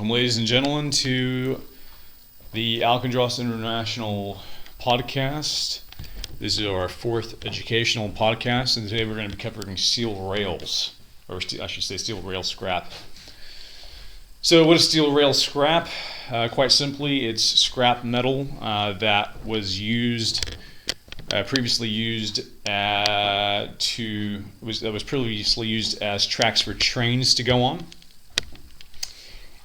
Welcome, ladies and gentlemen, to the Alcandros International podcast. This is our fourth educational podcast, and today we're going to be covering steel rails, or I should say steel rail scrap. So what is steel rail scrap? Quite simply, it's scrap metal that was previously used as tracks for trains to go on.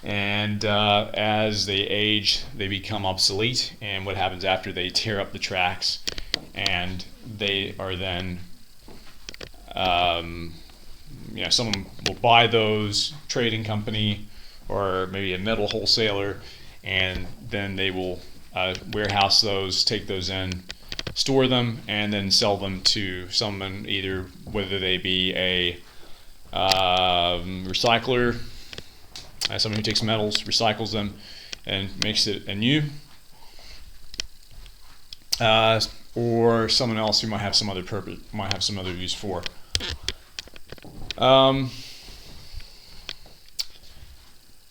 And as they age, they become obsolete, and what happens after they tear up the tracks, and they are then, someone will buy those, trading company, or maybe a metal wholesaler, and then they will warehouse those, take those in, store them, and then sell them to someone, either whether they be a recycler, someone who takes metals, recycles them, and makes it anew, or someone else who might have some other purpose, might have some other use for.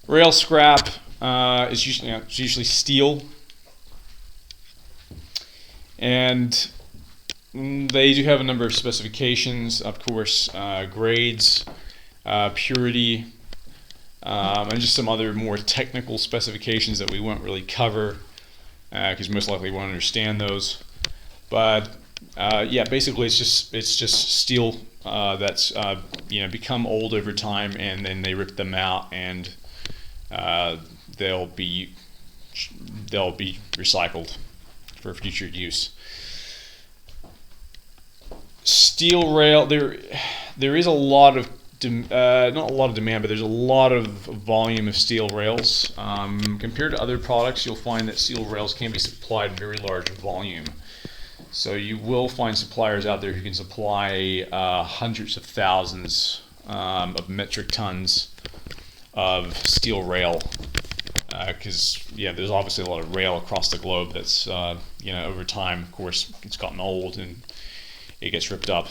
Rail scrap is usually steel, and they do have a number of specifications, of course, grades, purity, and just some other more technical specifications that we won't really cover because most likely we won't understand those. But basically it's just steel that's become old over time, and then they rip them out, and they'll be recycled for future use. Steel rail, there is a lot of not a lot of demand, but there's a lot of volume of steel rails. Compared to other products, you'll find that steel rails can be supplied in very large volume. So you will find suppliers out there who can supply hundreds of thousands of metric tons of steel rail, because there's obviously a lot of rail across the globe that's over time, of course, it's gotten old and it gets ripped up.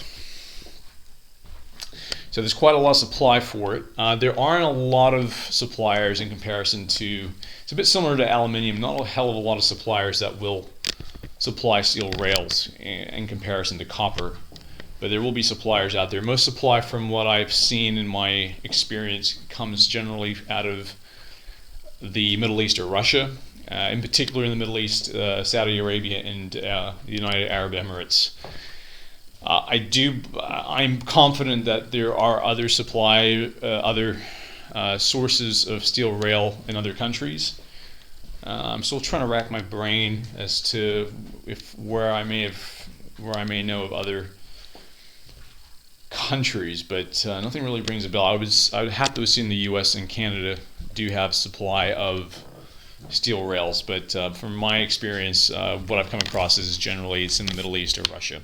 So there's quite a lot of supply for it. There aren't a lot of suppliers in comparison to, it's a bit similar to aluminium, not a hell of a lot of suppliers that will supply steel rails in comparison to copper. But there will be suppliers out there. Most supply, from what I've seen in my experience, comes generally out of the Middle East or Russia. In particular in the Middle East, Saudi Arabia and the United Arab Emirates. I'm confident that there are other sources of steel rail in other countries. I'm still trying to rack my brain as to where I may know of other countries, but nothing really rings a bell. I would have to assume the U.S. and Canada do have supply of steel rails, but from my experience, what I've come across is generally it's in the Middle East or Russia.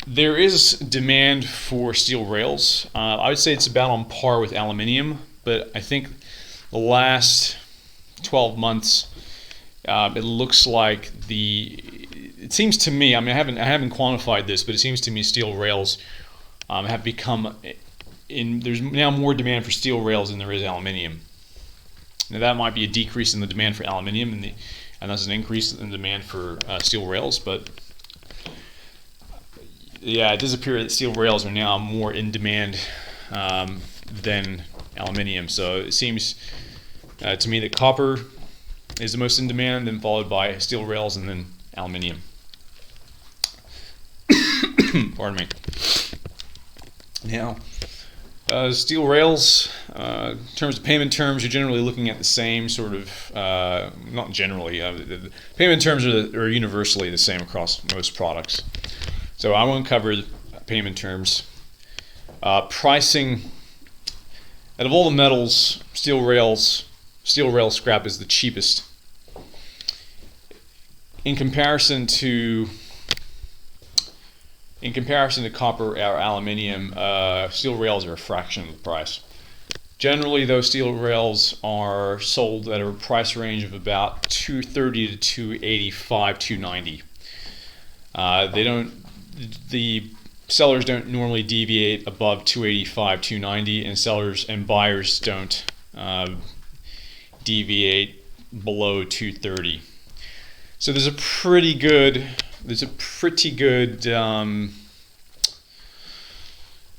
There is demand for steel rails. I would say it's about on par with aluminium, but I think the last 12 months, it looks like it seems to me, I haven't quantified this, but it seems to me steel rails have become, there's now more demand for steel rails than there is aluminium. Now that might be a decrease in the demand for aluminium, and that's an increase in demand for steel rails, but it does appear that steel rails are now more in demand than aluminium. So it seems to me that copper is the most in demand, then followed by steel rails, and then aluminium. Pardon me. Now, steel rails, in terms of payment terms, you're generally looking at the same sort of, not generally, the payment terms are universally the same across most products. So I won't cover the payment terms. Pricing, out of all the metals, steel rail scrap is the cheapest. In comparison to copper or aluminium, steel rails are a fraction of the price. Generally, those steel rails are sold at a price range of about $230 to $285, $290. sellers don't normally deviate above 285, 290, and sellers and buyers don't deviate below 230. So there's a pretty good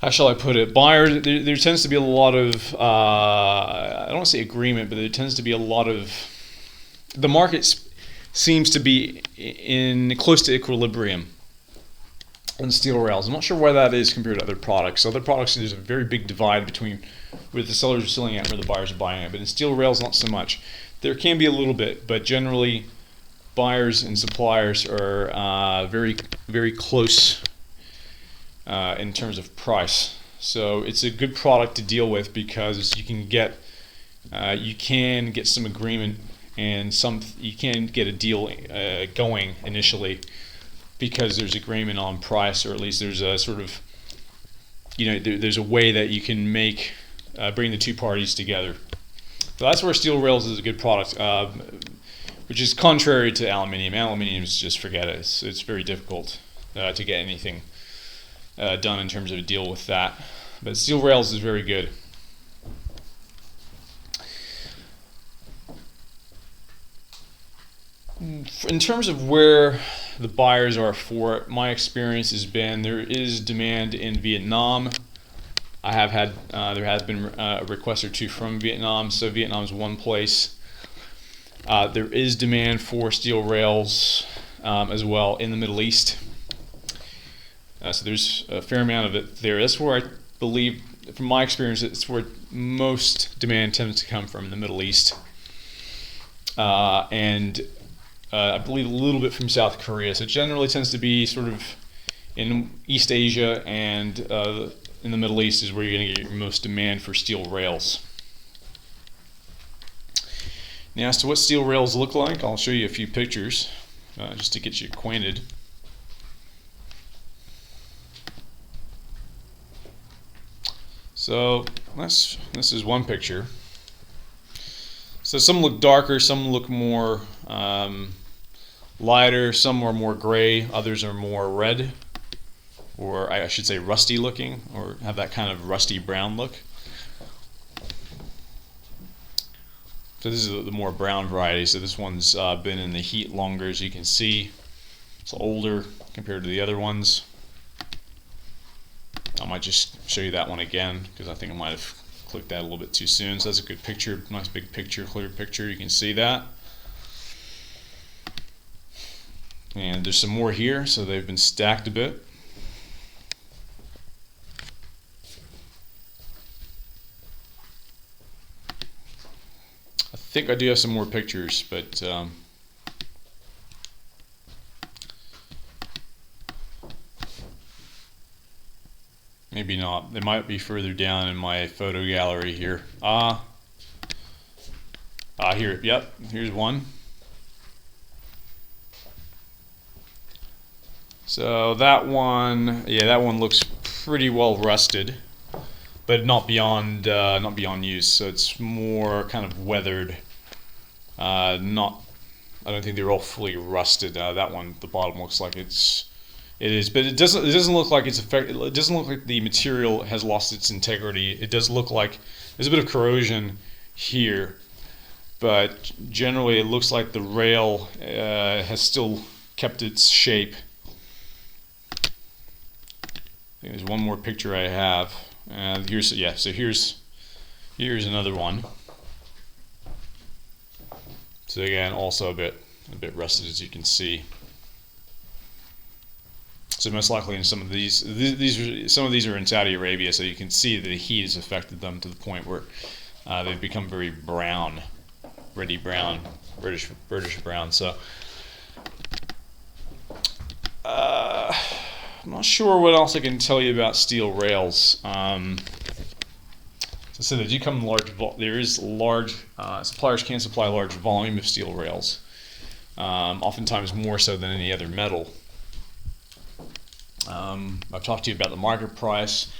how shall I put it? Buyers, there tends to be a lot of, I don't want to say agreement, but there tends to be a lot of, the market seems to be in close to equilibrium on steel rails. I'm not sure why that is compared to other products. Other products, there's a very big divide between where the sellers are selling at and where the buyers are buying at. But in steel rails, not so much. There can be a little bit, but generally, buyers and suppliers are very, very close in terms of price. So it's a good product to deal with because you can get some agreement and you can get a deal going initially because there's agreement on price, or at least there's a sort of, there's a way that you can bring the two parties together. So that's where steel rails is a good product, which is contrary to aluminium. Aluminium is just forget it. It's very difficult to get anything done in terms of a deal with that. But steel rails is very good. In terms of where the buyers are for it, my experience has been there is demand in Vietnam. I have had there has been a request or two from Vietnam, so Vietnam is one place. There is demand for steel rails as well in the Middle East. So there's a fair amount of it there. That's where I believe, from my experience, it's where most demand tends to come from, in the Middle East. And I believe a little bit from South Korea. So it generally tends to be sort of in East Asia and in the Middle East is where you're going to get your most demand for steel rails. Now, as to what steel rails look like, I'll show you a few pictures just to get you acquainted. So this is one picture. So some look darker, some look more lighter, some are more gray, others are more red, or I should say rusty looking, or have that kind of rusty brown look. So this is the more brown variety. So this one's been in the heat longer, as you can see. It's older compared to the other ones. I might just show you that one again because I think I might have clicked that a little bit too soon. So that's a good picture, nice big picture, clear picture. You can see that. And there's some more here, so they've been stacked a bit. I think I do have some more pictures, but maybe not. They might be further down in my photo gallery here. Here, yep, here's one. So that one, yeah, that one looks pretty well rusted, but not beyond use. So it's more kind of weathered. I don't think they're all fully rusted. That one, the bottom looks like it is, but it doesn't look like it's affected. It doesn't look like the material has lost its integrity. It does look like there's a bit of corrosion here, but generally it looks like the rail has still kept its shape. I think there's one more picture I have. So here's another one. So again, also a bit rusted, as you can see. So most likely in some of these are in Saudi Arabia, so you can see that the heat has affected them to the point where they've become very brown, reddy brown, British brown. So I'm not sure what else I can tell you about steel rails. So they do come in large. Suppliers can supply a large volume of steel rails, oftentimes more so than any other metal. I've talked to you about the market price,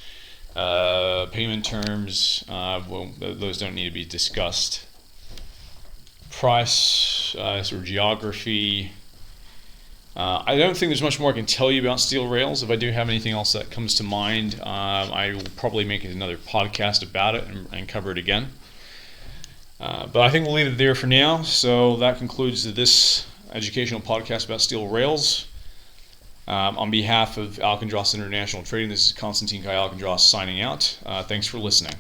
payment terms. Well, those don't need to be discussed. Price, sort of geography. I don't think there's much more I can tell you about steel rails. If I do have anything else that comes to mind, I will probably make another podcast about it and cover it again. But I think we'll leave it there for now. So that concludes this educational podcast about steel rails. On behalf of Alkindros International Trading, this is Konstantin Kai Alkindros signing out. Thanks for listening.